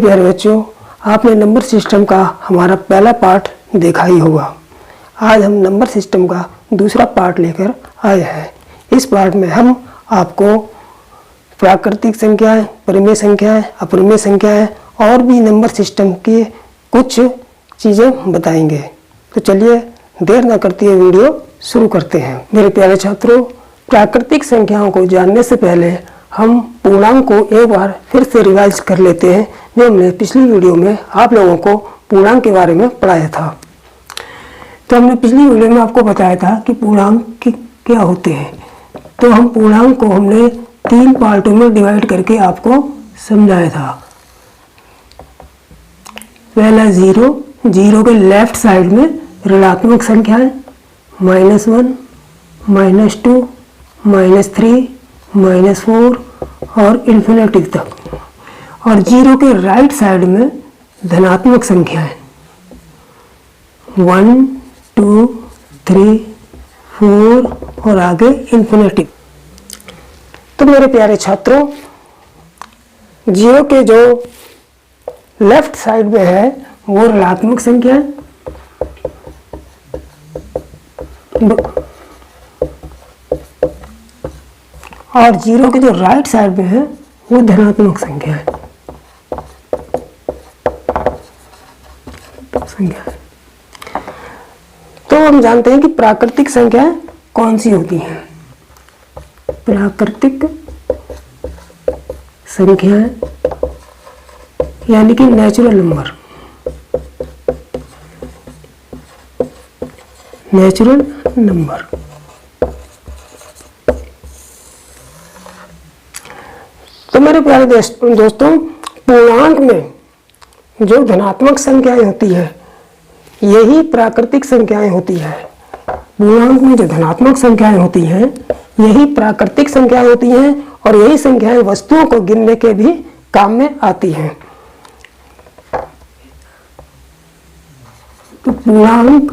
प्यारे बच्चों, आपने नंबर सिस्टम का हमारा पहला पार्ट देखा ही होगा। आज हम नंबर सिस्टम का दूसरा पार्ट लेकर आए हैं। इस पार्ट में हम आपको प्राकृतिक संख्याएं, परिमेय संख्याएं, अपरिमेय संख्याएं और भी नंबर सिस्टम की कुछ चीज़ें बताएंगे। तो चलिए देर न करते हुए वीडियो शुरू करते हैं। मेरे प्यारे छात्रों, प्राकृतिक संख्याओं को जानने से पहले हम पूर्णांक को एक बार फिर से रिवाइज कर लेते हैं, जो हमने पिछली वीडियो में आप लोगों को पूर्णांक के बारे में पढ़ाया था। तो हमने पिछली वीडियो में आपको बताया था कि पूर्णांक क्या होते हैं। तो हम पूर्णांक को हमने 3 पार्टों में डिवाइड करके आपको समझाया था। पहला जीरो के लेफ्ट साइड में ऋणात्मक संख्याएं -1, -2, -3, -4 और इन्फिनिटी तक, और जीरो के राइट साइड में धनात्मक संख्याएं 1, 2, 3, 4 और आगे इन्फिनिटी। तो मेरे प्यारे छात्रों, जीरो के जो लेफ्ट साइड में है वो ऋणात्मक संख्याएं, और जीरो के जो राइट साइड में है वो धनात्मक संख्या है। तो हम जानते हैं कि प्राकृतिक संख्याएं कौन सी होती हैं। प्राकृतिक संख्याएं यानी कि नेचुरल नंबर, नेचुरल नंबर। तो मेरे प्यारे दोस्तों, पूर्णांक में जो धनात्मक संख्याएं होती है यही प्राकृतिक संख्याएं होती है। पूर्णांक में जो धनात्मक संख्याएं होती हैं यही प्राकृतिक संख्याएं होती हैं, और यही संख्याएं वस्तुओं को गिनने के भी काम में आती हैं। तो पूर्णांक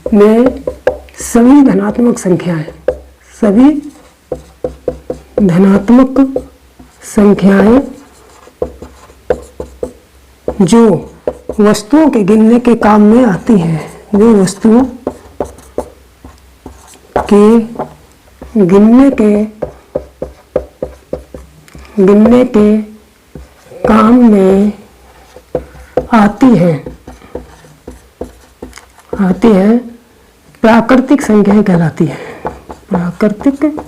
में सभी धनात्मक संख्याएं, सभी धनात्मक संख्याएं जो वस्तुओं के गिनने के काम में आती हैं, जो वस्तुओं के गिनने के काम में आती हैं प्राकृतिक संख्याएं कहलाती हैं। प्राकृतिक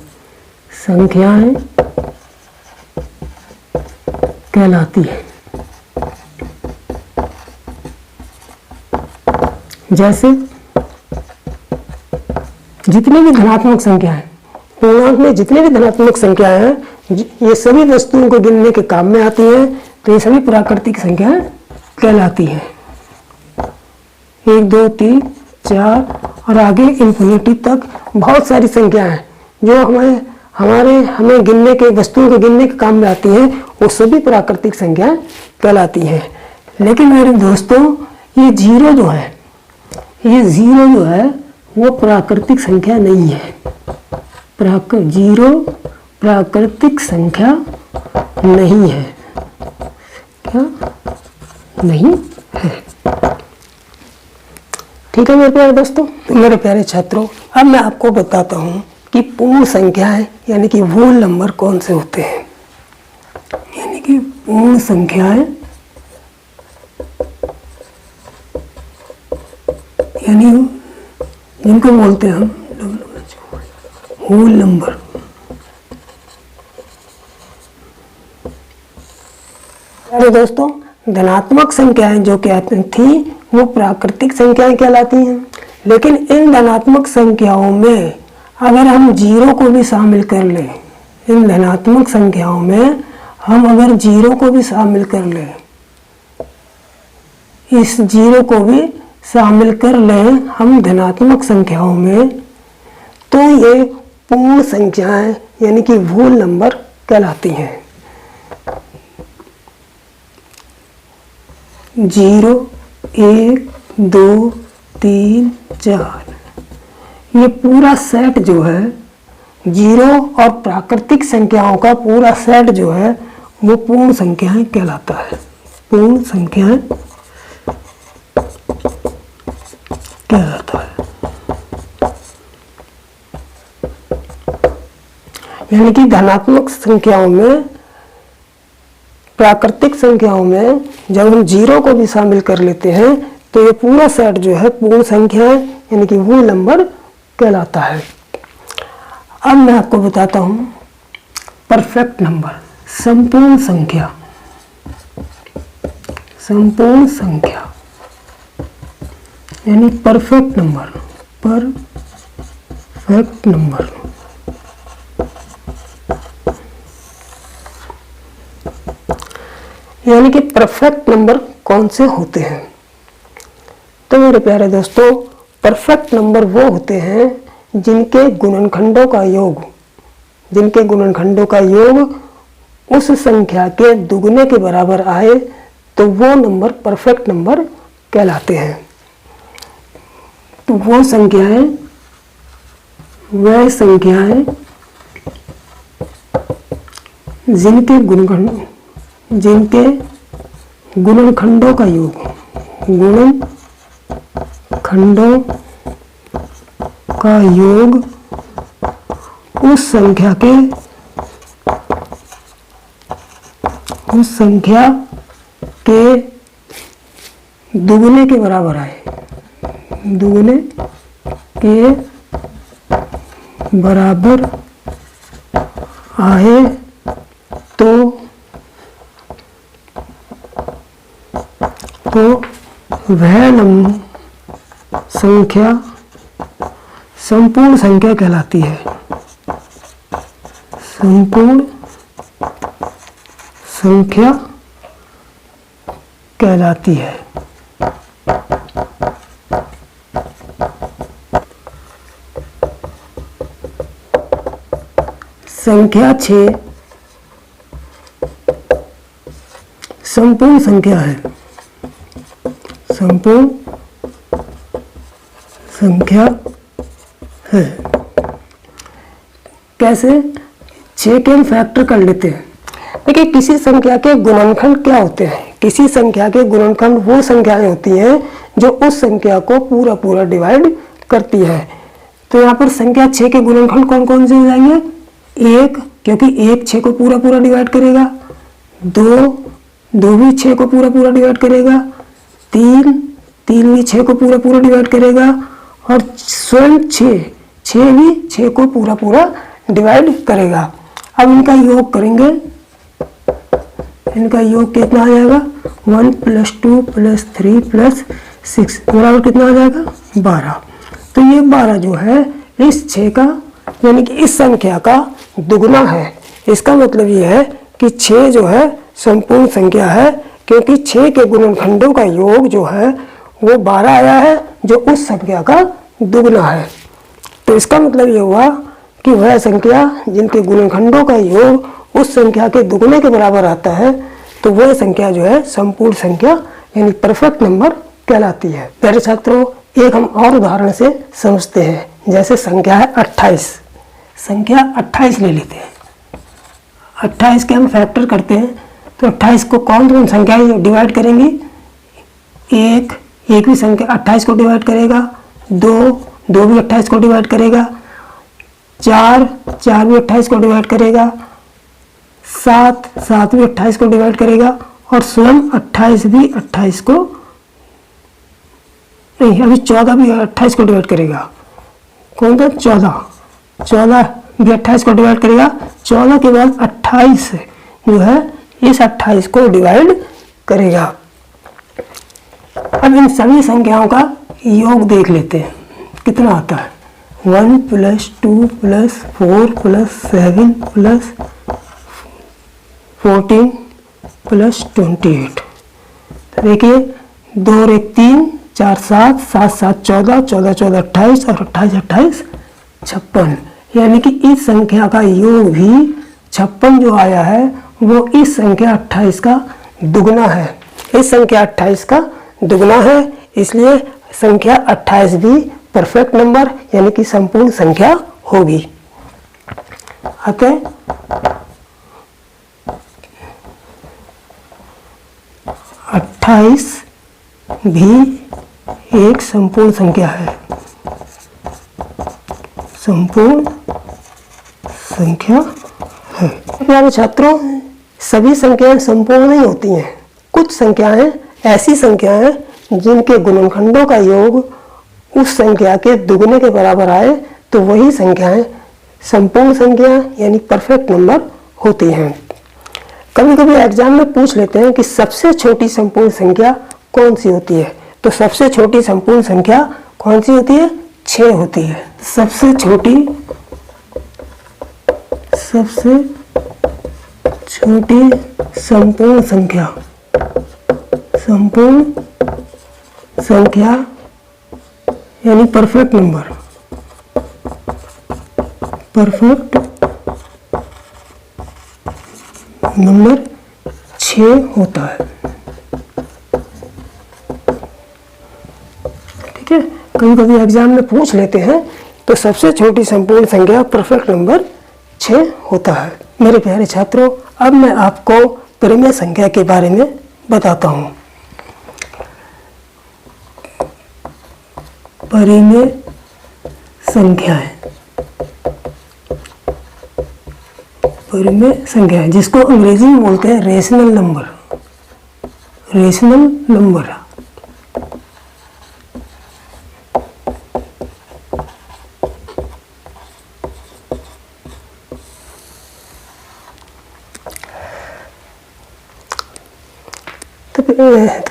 संख्याएं कहलाती है। जैसे जितनी भी धनात्मक संख्याएं, पूर्णांक में जितनी भी धनात्मक संख्याएं हैं, ये सभी वस्तुओं को गिनने के काम में आती हैं, तो ये सभी प्राकृतिक संख्याएं कहलाती हैं। 1, 2, 3, 4 और आगे इन्फिनिटी तक बहुत सारी संख्याएं हैं जो हमें गिनने के, वस्तुओं को गिनने के काम में आती हैं, वो सभी प्राकृतिक संख्याएं कहलाती हैं। लेकिन मेरे दोस्तों, ये जीरो जो है वो प्राकृतिक संख्या नहीं है। जीरो प्राकृतिक संख्या नहीं है। क्या नहीं है? ठीक है मेरे प्यारे दोस्तों। तो मेरे प्यारे छात्रों, अब मैं आपको बताता हूँ कि पूर्ण संख्याएं यानी कि होल नंबर कौन से होते हैं। यानी कि पूर्ण संख्याएं यानी जिनको बोलते हैं हम होल नंबर। अरे दोस्तों, धनात्मक संख्याएं जो कहते थी वो प्राकृतिक संख्याएं कहलाती हैं। लेकिन इन धनात्मक संख्याओं में अगर हम जीरो को भी शामिल कर लें, इन धनात्मक संख्याओं में हम अगर जीरो को भी शामिल कर लें, इस जीरो को भी शामिल कर लें हम धनात्मक संख्याओं में, तो ये पूर्ण संख्याएं यानी कि होल नंबर कहलाती हैं। 0, 1, 2, 3, 4 ये पूरा सेट जो है, जीरो और प्राकृतिक संख्याओं का पूरा सेट जो है वो पूर्ण संख्याएं कहलाता है। पूर्ण संख्याएं कहलाता है। यानी कि धनात्मक संख्याओं में, प्राकृतिक संख्याओं में जब हम जीरो को भी शामिल कर लेते हैं तो ये पूरा सेट जो है पूर्ण संख्याएं यानी कि वो नंबर कहलाता है। अब मैं आपको बताता हूं परफेक्ट नंबर, संपूर्ण संख्या। संपूर्ण संख्या यानी परफेक्ट नंबर, परफेक्ट नंबर। यानी कि परफेक्ट नंबर कौन से होते हैं? तो मेरे प्यारे दोस्तों, परफेक्ट नंबर वो होते हैं जिनके गुणनखंडों का योग, जिनके गुणनखंडों का योग उस संख्या के दुगने के बराबर आए तो वो नंबर परफेक्ट नंबर कहलाते हैं। तो वो संख्याएं, वह संख्याएं जिनके गुणनखंडों का योग, गुणनखंडों का योग उस संख्या के दुगने के बराबर आए, दुगने के बराबर आए तो वह संख्या संपूर्ण संख्या कहलाती है। संपूर्ण संख्या कहलाती है। संख्या 6 संपूर्ण संख्या है। संपूर्ण संख्या है। कैसे? 6 के हम फैक्टर कर लेते हैं। देखिए, किसी संख्या के गुणनखंड क्या होते हैं? किसी संख्या के गुणनखंड वो संख्याएं होती हैं जो उस संख्या को पूरा पूरा डिवाइड करती है। तो यहाँ पर संख्या 6 के गुणनखंड कौन कौन से हो जाएंगे? 1, क्योंकि 1 6 को पूरा पूरा डिवाइड करेगा। 2 भी 6 को पूरा पूरा डिवाइड करेगा। 3 भी 6 को पूरा पूरा डिवाइड करेगा। और स्वयं 6 भी 6 को पूरा पूरा डिवाइड करेगा। अब इनका योग करेंगे, इनका योग कितना आ जाएगा? 1 + 2 + 3 + 6 बराबर कितना आ जाएगा? 12। तो ये 12 जो है इस 6 का यानी कि इस संख्या का दुगना है। इसका मतलब ये है कि 6 जो है संपूर्ण संख्या है, क्योंकि 6 के गुणनखंडों का योग जो है वो 12 आया है जो उस संख्या का दुगना है। तो इसका मतलब ये हुआ कि वह संख्या जिनके गुणनखंडों का योग उस संख्या के दुगने के बराबर आता है तो वह संख्या जो है संपूर्ण संख्या यानी परफेक्ट नंबर कहलाती है। प्यारे छात्रों, एक हम और उदाहरण से समझते हैं। जैसे संख्या है 28। संख्या 28 ले लेते हैं। 28 के हम फैक्टर करते हैं तो 28 को कौन कौन संख्याएं डिवाइड करेंगी? 1 भी संख्या 28 को डिवाइड करेगा। 2 भी 28 को डिवाइड करेगा। 4 भी 28 को डिवाइड करेगा। 7 भी 28 को डिवाइड करेगा। और स्वयं 28 भी 28 को नहीं, अभी 14 भी 28 को डिवाइड करेगा। कौन था? 14 भी 28 को डिवाइड करेगा। 14 के बाद 28 जो है इस 28 को डिवाइड करेगा। अब इन सभी संख्याओं का योग देख लेते हैं कितना आता है। 1 + 2 + 4 + 7 + 14 + 28। देखिए 2 और 1 3, 4 7, 7 7 14, 14 14 28 और 28 28 56। यानी कि इस संख्या का योग भी 56 जो आया है वो इस संख्या 28 का दुगना है। इस संख्या 28 का दुगना है, इसलिए संख्या 28 भी परफेक्ट नंबर यानी कि संपूर्ण संख्या होगी। 28 भी एक संपूर्ण संख्या है। संपूर्ण संख्या है। प्यारे छात्रों, सभी संख्याएं संपूर्ण नहीं होती हैं। कुछ संख्याएं ऐसी संख्याएं हैं जिनके गुणनखंडों का योग उस संख्या के दुगने के बराबर आए तो वही संख्याएं संपूर्ण संख्या यानी परफेक्ट नंबर होती हैं। कभी कभी एग्जाम में पूछ लेते हैं कि सबसे छोटी संपूर्ण संख्या कौन सी होती है। तो सबसे छोटी संपूर्ण संख्या कौन सी होती है? 6 होती है। सबसे छोटी संपूर्ण संख्या यानी परफेक्ट नंबर 6 होता है। ठीक है, कभी कभी एग्जाम में पूछ लेते हैं तो सबसे छोटी संपूर्ण संख्या परफेक्ट नंबर 6 होता है। मेरे प्यारे छात्रों, अब मैं आपको परिमेय संख्या के बारे में बताता हूँ। परिमेय संख्याएं जिसको अंग्रेजी में बोलते हैं रेशनल नंबर। तो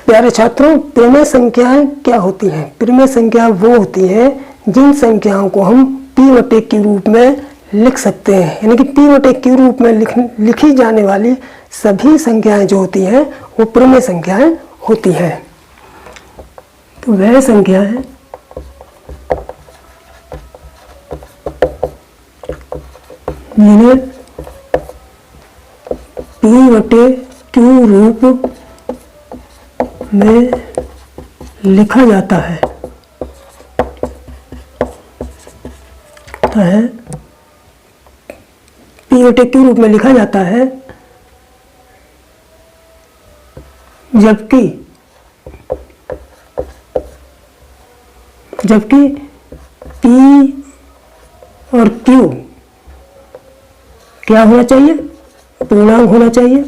प्यारे छात्रों, परिमेय संख्याएं क्या होती हैं? परिमेय संख्या वो होती है जिन संख्याओं को हम p/q के रूप में लिख सकते हैं, यानी कि p/q के रूप में लिखी जाने वाली सभी संख्याएं जो होती हैं वो परिमेय संख्याएं होती हैं। तो वह संख्याएं जिन्हें p/q रूप में लिखा जाता है p/q रूप में लिखा जाता है, जबकि p और q क्या होना चाहिए? पूर्णांक होना चाहिए।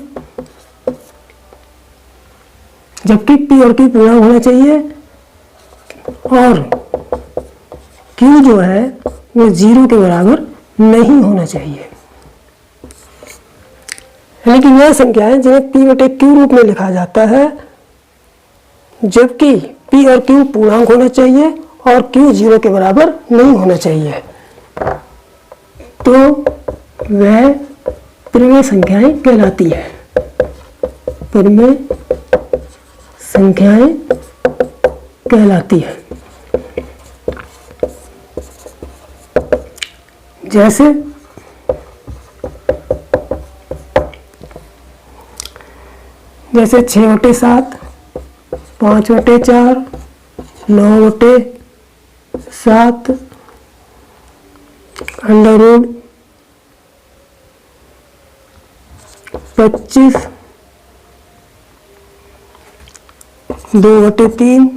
जबकि p और q पूर्णांक होना चाहिए और q जो है वो 0 के बराबर नहीं होना चाहिए। लेकिन यह संख्याएं जिन्हें p/q रूप में लिखा जाता है, जबकि p और q पूर्णांक होना चाहिए और q 0 के बराबर नहीं होना चाहिए, तो वह परिमेय संख्याएं कहलाती है। परिमेय संख्याएं कहलाती है। जैसे 6/7, 5/4, 9/7, √25, 2/3।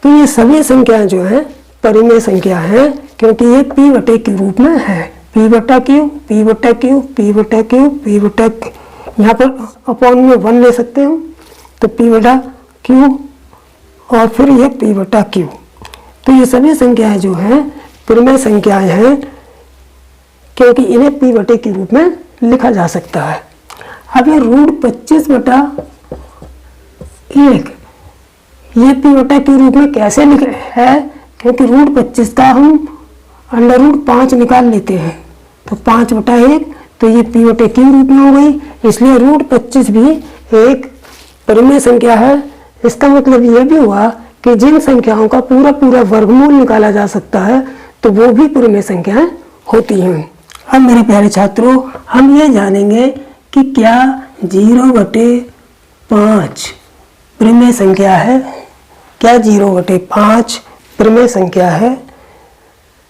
तो ये सभी संख्याएं जो हैं परिमेय संख्या है, क्योंकि ये p/q के रूप में है। p/q, यहाँ पर अपॉन में 1 ले सकते हो, तो p/q और फिर ये p/q। तो ये सभी संख्याएं जो हैं परिमेय संख्याएं हैं, क्योंकि इन्हें p/q के रूप में लिखा जा सकता है। अब ये √25/1 ये p/q के रूप में कैसे लिखे है? क्योंकि √25 का हम √5 निकाल लेते हैं, तो 5/1, तो ये p/q के रूप में हो गई। इसलिए √25 भी एक परिमेय संख्या है। इसका मतलब यह भी हुआ कि जिन संख्याओं का पूरा वर्गमूल निकाला जा सकता है तो वो भी परिमेय संख्याएं होती हैं। अब मेरे प्यारे छात्रों, हम ये जानेंगे कि क्या 0/5 परिमेय संख्या है? क्या 0/5 परिमेय संख्या है?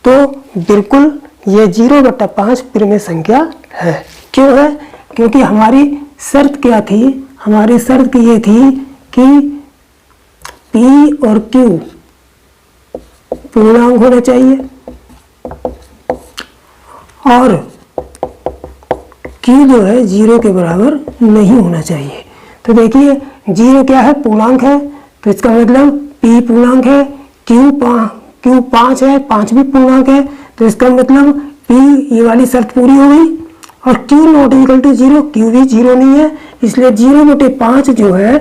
तो बिल्कुल ये 0/5 परिमेय संख्या है। क्यों है? क्योंकि हमारी शर्त क्या थी? हमारी शर्त ये थी कि P और Q पूर्णांक होना चाहिए और Q जो है 0 के बराबर नहीं होना चाहिए। तो देखिए 0 क्या है, पूर्णांक है, तो इसका मतलब P पूर्णांक है, Q 5 है, 5 भी पूर्णांक है, तो इसका मतलब P ये वाली शर्त पूरी हो गई। और Q not equal to 0, Q भी 0 नहीं है, इसलिए 0/5 जो है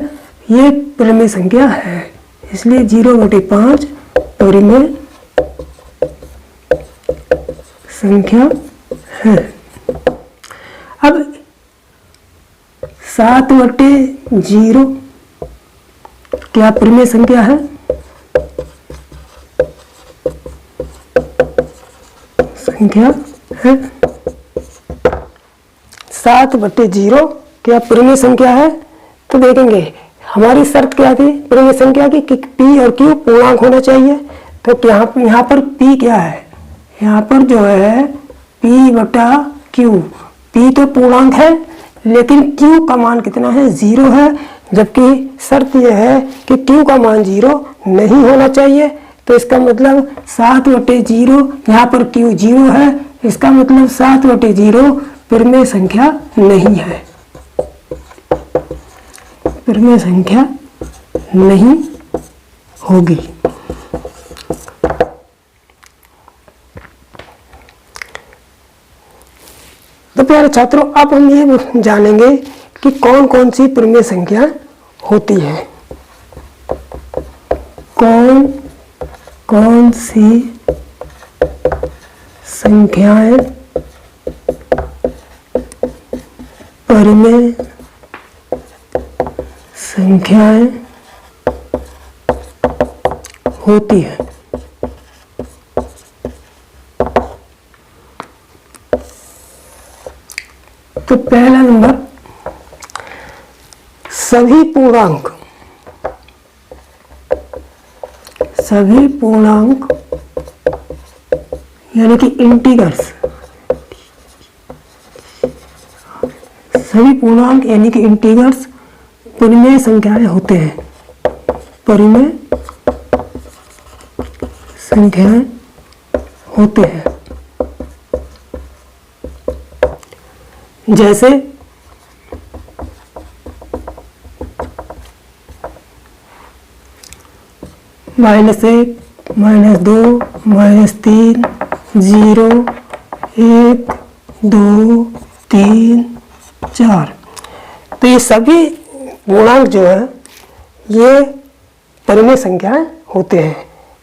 ये परिमेय संख्या है, इसलिए 0/5 परिमेय संख्या है। अब 7/0 क्या परिमेय संख्या है? संख्या है। 7/0 क्या परिमेय संख्या है? तो देखेंगे हमारी शर्त क्या थी परिमेय संख्या की कि P और Q पूर्णांक होना चाहिए। तो यहाँ पर P क्या है, यहाँ पर जो है P/Q, P तो पूर्णांक है लेकिन Q का मान कितना है, 0 है, जबकि शर्त यह है कि Q का मान 0 नहीं होना चाहिए। तो इसका मतलब 7/0, यहाँ पर Q 0 है, इसका मतलब 7/0 परिमेय संख्या नहीं है, परिमेय संख्या नहीं होगी। तो प्यारे छात्रों, अब हम ये जानेंगे कि कौन कौन सी परिमेय संख्या होती है। कौन कौन सी संख्याएं परिमेय संख्याएं होती है। तो पहला नंबर, सभी पूर्णांक यानी कि इंटीग्रल्स, सभी पूर्णांक यानी कि इंटीग्रल्स परिमेय संख्याएं होते हैं, परिमेय संख्याएं होते हैं। जैसे -1, -2, -3, 0, 1, 2, 3, 4। तो ये सभी पूर्णांक जो है ये परिमेय संख्याएं होते हैं,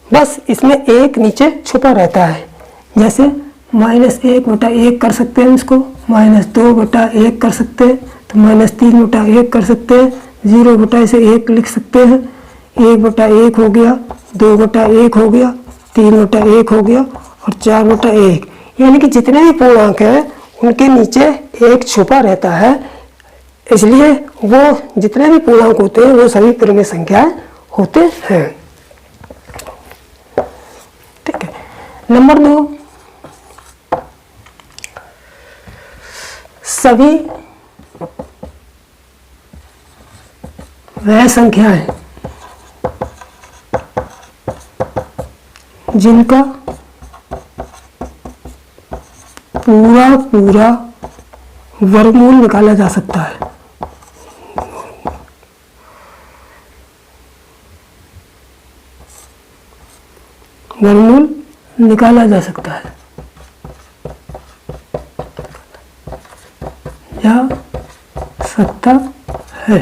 बस इसमें एक नीचे छुपा रहता है। जैसे -1/1 कर सकते हैं इसको, -2/1 कर सकते हैं, तो -3/1 कर सकते हैं, 0/1 लिख सकते हैं, 1/1 हो गया, 2/1 हो गया, 3/1 हो गया और 4/1। यानी कि जितने भी पूर्णांक हैं उनके नीचे एक छुपा रहता है, इसलिए वो जितने भी पूर्णांक होते हैं वो सभी परिमेय संख्याएं होते हैं। ठीक है। नंबर 2, सभी वह संख्याएं जिनका पूरा वर्गमूल निकाला जा सकता है। वर्गमूल निकाला जा सकता है या सकता है,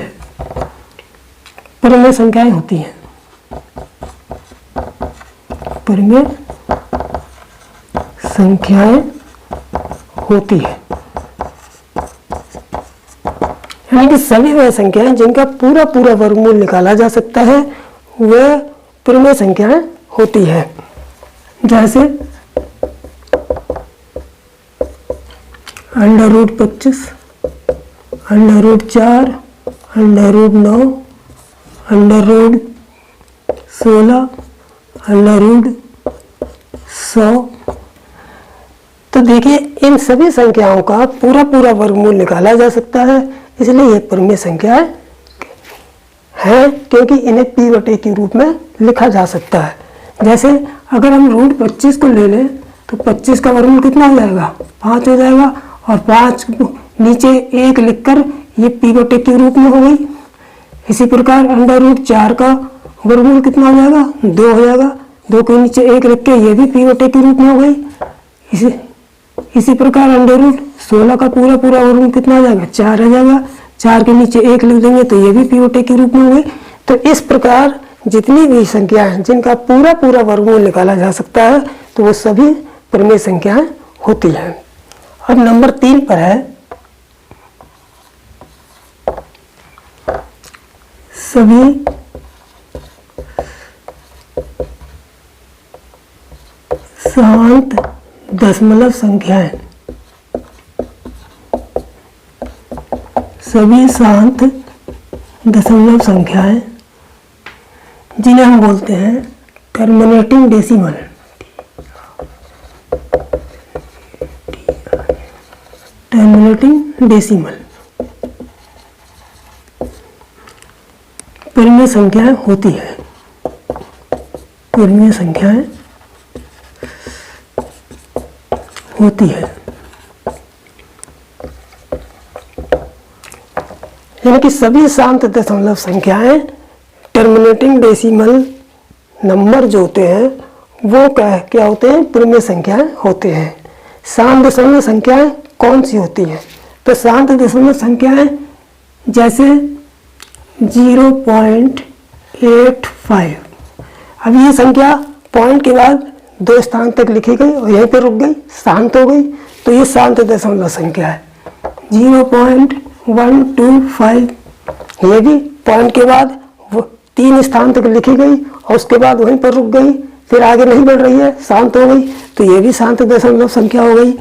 परिमेय संख्याएं होती हैं, परिमेय संख्याएं होती है। यानी कि सभी वह संख्याएं जिनका पूरा वर्गमूल निकाला जा सकता है वह परिमेय संख्याएं होती है। जैसे √25, √4, √9, √16, √100। तो देखिए इन सभी संख्याओं का पूरा वर्गमूल निकाला जा सकता है, इसलिए ये परिमेय संख्याएं हैं क्योंकि इन्हें p बटे के रूप में लिखा जा सकता है। जैसे अगर हम रूट 25 को ले लें तो 25 का वर्गमूल कितना हो जाएगा, 5 हो जाएगा, और 5 नीचे 1 लिखकर ये p बटे के रूप में हो गई। इसी प्रकार अंडर रूट 4 का वर्गमूल कितना हो जाएगा, 2 हो जाएगा, 2 के नीचे 1 लिख के ये भी p बटे के रूप में हो गई। इसी प्रकार अंडर रूट 16 का पूरा वर्गमूल कितना हो जाएगा, 4 आ जाएगा, 4 के नीचे 1 लिख देंगे तो ये भी p बटे के रूप में हो गई। तो इस प्रकार जितनी भी संख्याएं हैं जिनका पूरा वर्गमूल निकाला जा सकता है तो वो सभी परिमेय संख्याएं होती हैं। अब नंबर 3 पर है सभी शांत दशमलव संख्याएं। सभी शांत दशमलव संख्याएं जिन्हें हम बोलते हैं टर्मिनेटिंग डेसिमल। टर्मिनेटिंग डेसिमल परिमेय संख्याएं होती है। परिमेय संख्याएं होती है, यानी कि सभी शांत दशमलव संख्याएं टर्मिनेटिंग डेसिमल नंबर जो होते हैं वो क्या होते हैं, परिमेय संख्याएं होते हैं। शांत दशमलव संख्याएं कौन सी होती हैं, तो शांत दशमलव संख्याएं जैसे 0.85। अब ये संख्या पॉइंट के बाद 2 स्थान तक लिखी गई और यहीं पर रुक गई, शांत हो गई, तो ये शांत दशमलव संख्या है। 0.125 ये भी पॉइंट के बाद वो 3 स्थान तक लिखी गई और उसके बाद वहीं पर रुक गई, फिर आगे नहीं बढ़ रही है, शांत हो गई, तो ये भी शांत दशमलव संख्या हो गई।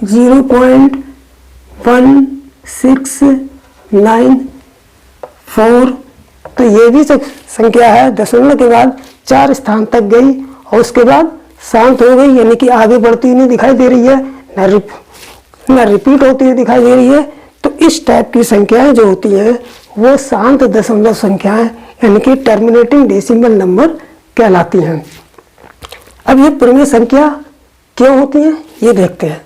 0.1694 तो ये भी संख्या है, दशमलव के बाद 4 स्थान तक गई और उसके बाद शांत हो गई, यानी कि आगे बढ़ती हुई नहीं दिखाई दे रही है, ना रिपीट होती हुई दिखाई दे रही है। तो इस टाइप की संख्याएं जो होती हैं वो शांत दशमलव संख्याएं यानी कि टर्मिनेटिंग डेसिमल नंबर कहलाती हैं। अब ये परिमेय संख्या क्यों होती है ये देखते हैं।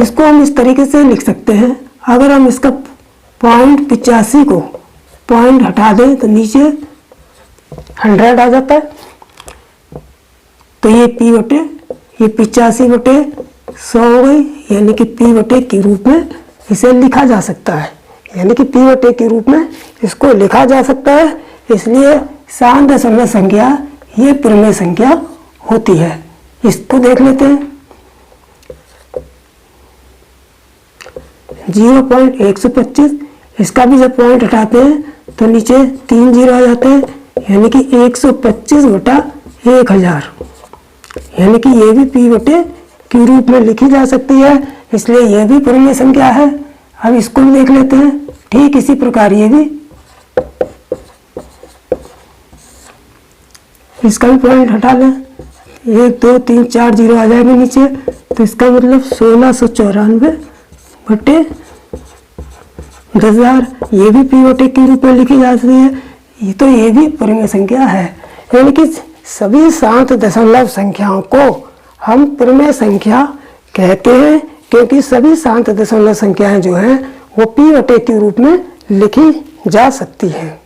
इसको हम इस तरीके से लिख सकते हैं, अगर हम इसका 0.85 को पॉइंट हटा दें तो नीचे 100 आ जाता है, तो ये p बटे ये 85 बटे 100 हो गई, यानी कि p बटे के रूप में इसे लिखा जा सकता है, यानी कि p बटे के रूप में इसको लिखा जा सकता है। इसलिए शांत दशमलव संख्या ये परिमेय संख्या होती है। इसको देख लेते हैं। 0.125 इसका भी जब पॉइंट हटाते हैं तो नीचे 3 जीरो आ जाते हैं, यानी कि 125 बटा 1000, यानी कि ये भी p बटे के रूप में लिखी जा सकती है, इसलिए यह भी परिमेय संख्या है। अब इसको भी देख लेते हैं। ठीक इसी प्रकार ये भी, इसका भी पॉइंट हटा लें, 1 2 3 4 जीरो आ जाएंगे नीचे, तो इसका मतलब 1694 बटे 10,000, ये भी p बटे के रूप में लिखी जा सकती है। ये भी परिमेय संख्या है, यानी कि सभी शांत दशमलव संख्याओं को हम परिमेय संख्या कहते हैं, क्योंकि सभी शांत दशमलव संख्याएं जो हैं वो p बटे के रूप में लिखी जा सकती हैं।